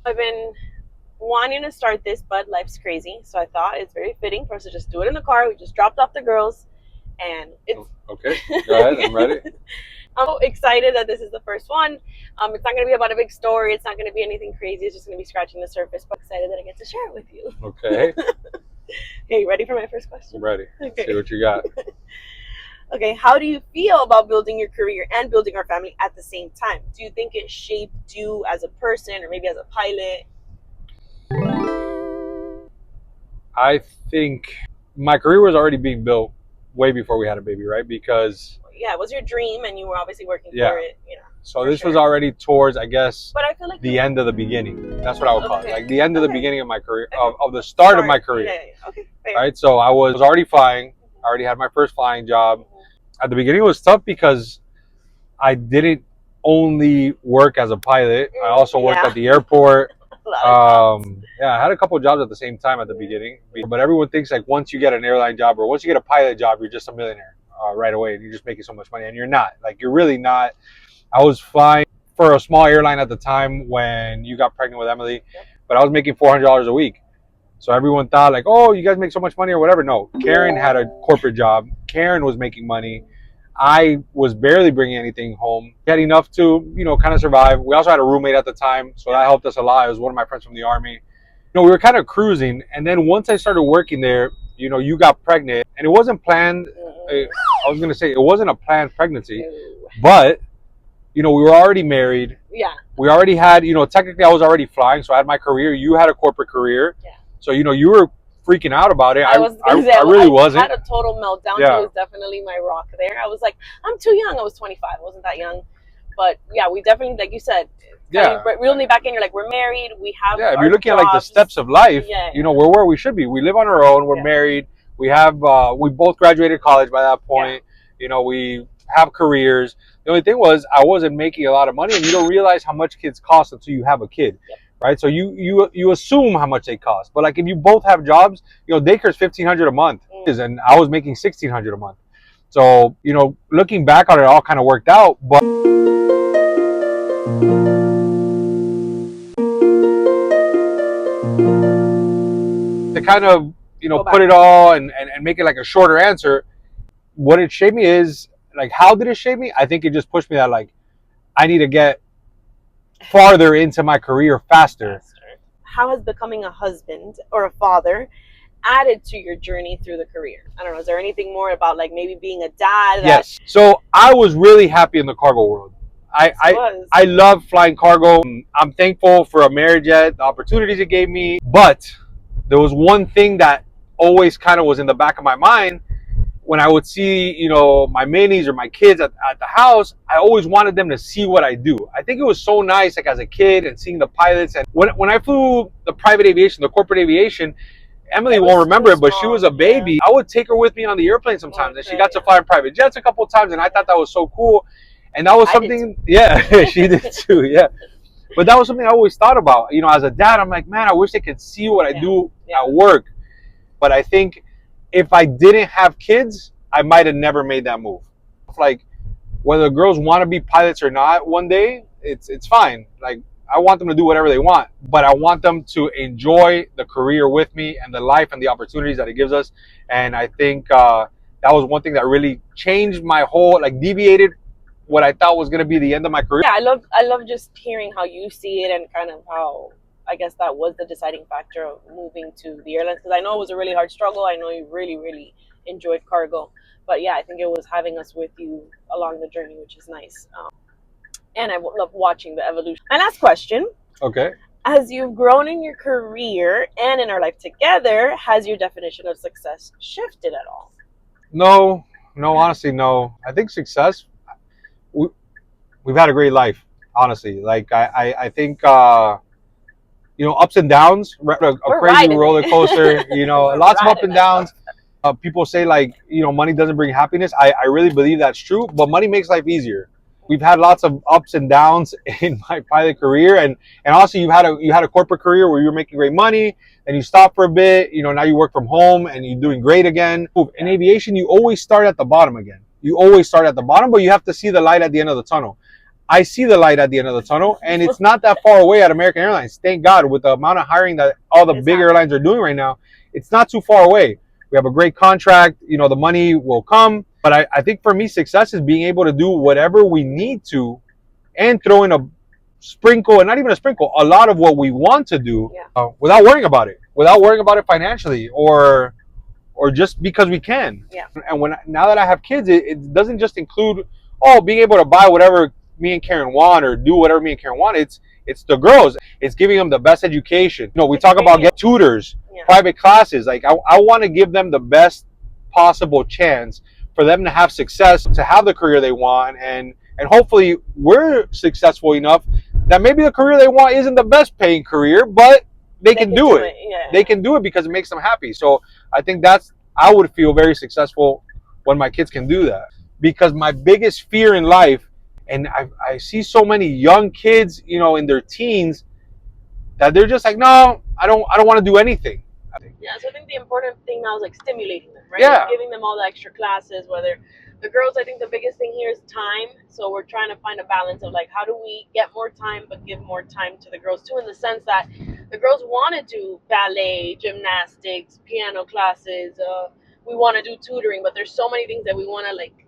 I've been wanting to start this, but life's crazy. So I thought it's very fitting for us to just do it in the car. We just dropped off the girls, and it's Okay. Go ahead. I'm ready. I'm so excited that this is the first one. It's not going to be about a big story. It's not going to be anything crazy. It's just going to be scratching the surface. But I'm excited that I get to share it with you. Okay. Okay, you ready for my first question? I'm ready. Okay. See what you got. Okay, how do you feel about building your career and building our family at the same time? Do you think it shaped you as a person or maybe as a pilot? I think my career was already being built way before we had a baby, right? Because Yeah, it was your dream and you were obviously working Yeah. for it, so For this was sure. already towards, I guess, But I feel like the end of the beginning. That's what I would call it. Okay. Like the end of the Okay. beginning of my career, of the start of my career. Yeah. Okay, fair. Right? So I was already flying. I already had my first flying job. At the beginning, it was tough because I didn't only work as a pilot. I also worked Yeah. at the airport. A lot of jobs. Yeah, I had a couple of jobs at the same time at the beginning. But everyone thinks like once you get an airline job or once you get a pilot job, you're just a millionaire right away, and you're just making so much money, and you're not. Like you're really not. I was flying for a small airline at the time when you got pregnant with Emily, but I was making $400 a week. So everyone thought like, oh, you guys make so much money or whatever. No, Karen had a corporate job. Karen was making money. I was barely bringing anything home. We had enough to, kind of survive. We also had a roommate at the time, so that helped us a lot. It was one of my friends from the Army. We were kind of cruising. And then once I started working there, you got pregnant. And it wasn't planned. I was going to say, it wasn't a planned pregnancy. But, we were already married. Yeah. We already had, technically I was already flying. So I had my career. You had a corporate career. Yeah. So, you were freaking out about it. I really wasn't. I had a total meltdown. Yeah. It was definitely my rock there. I was like, I'm too young. I was 25. I wasn't that young. But yeah, we definitely, like you said, Yeah. Reel me back in. You're like, we're married. We have Yeah, if our you're looking at like the jobs. steps of life, Yeah. we're where we should be. We live on our own. We're Yeah. married. We have, we both graduated college by that point. We have careers. The only thing was I wasn't making a lot of money, and you don't realize how much kids cost until you have a kid. Yep. Right, so you assume how much they cost, but like if you both have jobs, daycare's $1,500 a month, and I was making $1,600 a month. So looking back on it, all kind of worked out, but to kind of put it all and make it like a shorter answer, what it shaped me is like, how did it shape me? I think it just pushed me that like I need to get farther into my career faster. How has becoming a husband or a father added to your journey through the career? I don't know. Is there anything more about like maybe being a dad? Yes. So I was really happy in the cargo world. I love flying cargo. I'm thankful for Amerijet, the opportunities it gave me. But there was one thing that always kind of was in the back of my mind. When I would see, my minis or my kids at the house, I always wanted them to see what I do. I think it was so nice, like as a kid, and seeing the pilots. And when I flew the private aviation, the corporate aviation, Emily won't remember it, but she was a baby. Yeah. I would take her with me on the airplane sometimes, and she got to fly in private jets a couple of times, and I thought that was so cool. And that was something, yeah, she did too, yeah. But that was something I always thought about. As a dad, I'm like, man, I wish they could see what I do at work. But I think if I didn't have kids, I might have never made that move. Like, whether the girls want to be pilots or not one day, it's fine. Like, I want them to do whatever they want, but I want them to enjoy the career with me and the life and the opportunities that it gives us. And I think that was one thing that really changed my whole, like, deviated what I thought was going to be the end of my career. Yeah, I love just hearing how you see it and kind of how, I guess that was the deciding factor of moving to the airlines, because I know it was a really hard struggle. I know you really, really enjoyed cargo. But yeah, I think it was having us with you along the journey, which is nice. And I love watching the evolution. My last question. Okay. As you've grown in your career and in our life together, has your definition of success shifted at all? No, honestly, no. I think success, we've had a great life, honestly. Like, I think, ups and downs, a crazy roller coaster, lots of up and downs. People say like, money doesn't bring happiness. I really believe that's true, but money makes life easier. We've had lots of ups and downs in my pilot career, and also you had a corporate career where you were making great money, and you stopped for a bit. Now you work from home and you're doing great again. In aviation, you always start at the bottom again. You always start at the bottom, but you have to see the light at the end of the tunnel. I see the light at the end of the tunnel, and it's not that far away at American Airlines. Thank God, with the amount of hiring that all the big airlines are doing right now, it's not too far away. We have a great contract. The money will come. But I think for me, success is being able to do whatever we need to and throw in a sprinkle, and not even a sprinkle, a lot of what we want to do without worrying about it financially, or just because we can. Yeah. And now that I have kids, it doesn't just include being able to buy whatever me and Karen want or do whatever me and Karen want. It's the girls. It's giving them the best education. We talk about get tutors, private classes. Like I want to give them the best possible chance for them to have success, to have the career they want, and hopefully we're successful enough that maybe the career they want isn't the best paying career, but they can do it. Yeah. They can do it because it makes them happy. So I think I would feel very successful when my kids can do that. Because my biggest fear in life, and I see so many young kids, in their teens, that they're just like, no, I don't want to do anything. Yeah, so I think the important thing now is like stimulating them, right? Yeah. Like giving them all the extra classes, whether the girls, I think the biggest thing here is time. So we're trying to find a balance of like, how do we get more time, but give more time to the girls too, in the sense that the girls want to do ballet, gymnastics, piano classes. We want to do tutoring, but there's so many things that we want to like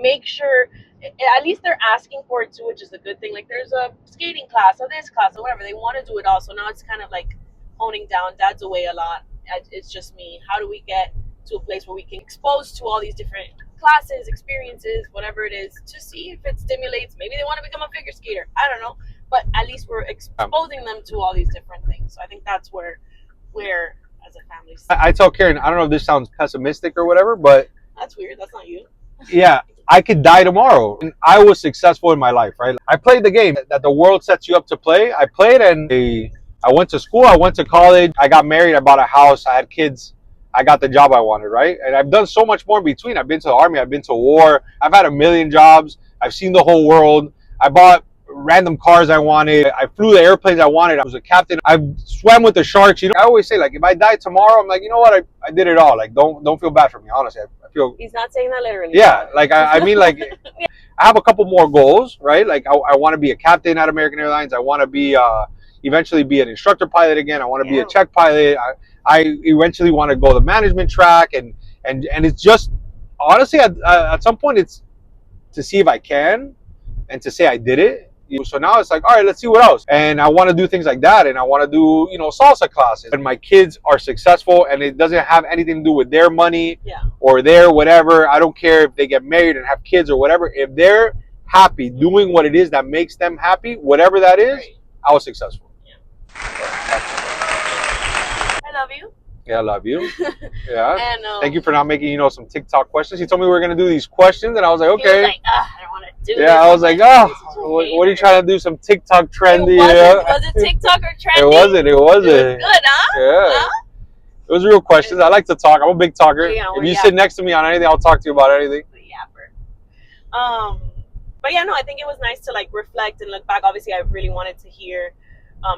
make sure at least they're asking for it too, which is a good thing. Like there's a skating class or this class or whatever. They want to do it all. So now it's kind of like honing down. Dad's away a lot. It's just me. How do we get to a place where we can expose to all these different classes, experiences, whatever it is, to see if it stimulates. Maybe they want to become a figure skater. I don't know. But at least we're exposing them to all these different things. So I think that's where we're, as a family. I tell Karen, I don't know if this sounds pessimistic or whatever, but that's weird. That's not you. Yeah. I could die tomorrow. And I was successful in my life, right? I played the game that the world sets you up to play. I played, and I went to school. I went to college. I got married. I bought a house. I had kids. I got the job I wanted, right? And I've done so much more in between. I've been to the army. I've been to war. I've had a million jobs. I've seen the whole world. I bought random cars I wanted. I flew the airplanes I wanted. I was a captain. I swam with the sharks. I always say, like, if I die tomorrow, I'm like, you know what? I did it all. Like, don't feel bad for me. Honestly, I feel. He's not saying that literally. Yeah, like I mean, like, I have a couple more goals, right? Like, I want to be a captain at American Airlines. I want to be eventually be an instructor pilot again. I want to be a check pilot. I eventually want to go the management track, and it's just honestly at some point it's to see if I can and to say I did it. So now it's like, all right, let's see what else. And I want to do things like that, and I want to do salsa classes. And my kids are successful, and it doesn't have anything to do with their money or their whatever. I don't care if they get married and have kids or whatever. If they're happy doing what it is that makes them happy, whatever that is, I was successful. I love you. Yeah, I love you. Yeah. And, thank you for not making, some TikTok questions. He told me we were going to do these questions, and I was like, okay. He was like, I don't want to do this. Yeah, I was like, what are you trying to do? Some TikTok trendy? Was it TikTok or trendy? It wasn't. It was good, huh? Yeah. Huh? It was real questions. I like to talk. I'm a big talker. Yeah, if you sit next to me on anything, I'll talk to you about anything. But yeah, no, I think it was nice to like reflect and look back. Obviously, I really wanted to hear.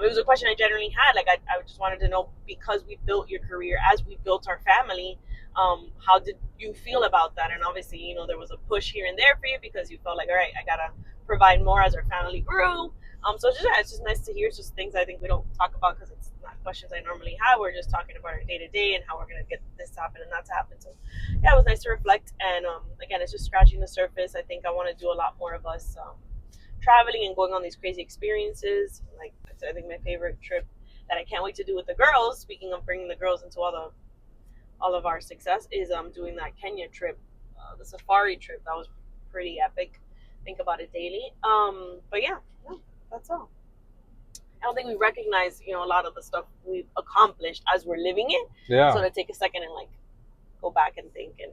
It was a question I generally had. Like, I just wanted to know, because we built your career, as we built our family, how did you feel about that? And obviously, there was a push here and there for you because you felt like, all right, I gotta provide more as our family grew. So it's just nice to hear. It's just things I think we don't talk about because it's not questions I normally have. We're just talking about our day to day and how we're gonna get this to happen and that to happen. So yeah, it was nice to reflect. And again, it's just scratching the surface. I think I want to do a lot more of us traveling and going on these crazy experiences. Like, I think my favorite trip that I can't wait to do with the girls, speaking of bringing the girls into all of our success, is doing that Kenya trip, the safari trip. That was pretty epic. Think about it daily. But yeah, no, that's all. I don't think we recognize, a lot of the stuff we've accomplished as we're living it. Yeah. So to take a second and like go back and think and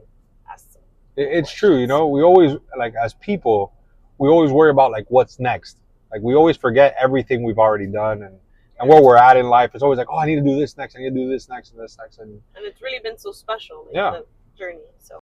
ask some. It's true, we always, like, as people, we always worry about like what's next. Like, we always forget everything we've already done and where we're at in life. It's always like, I need to do this next. I need to do this next and this next. And it's really been so special, the journey. So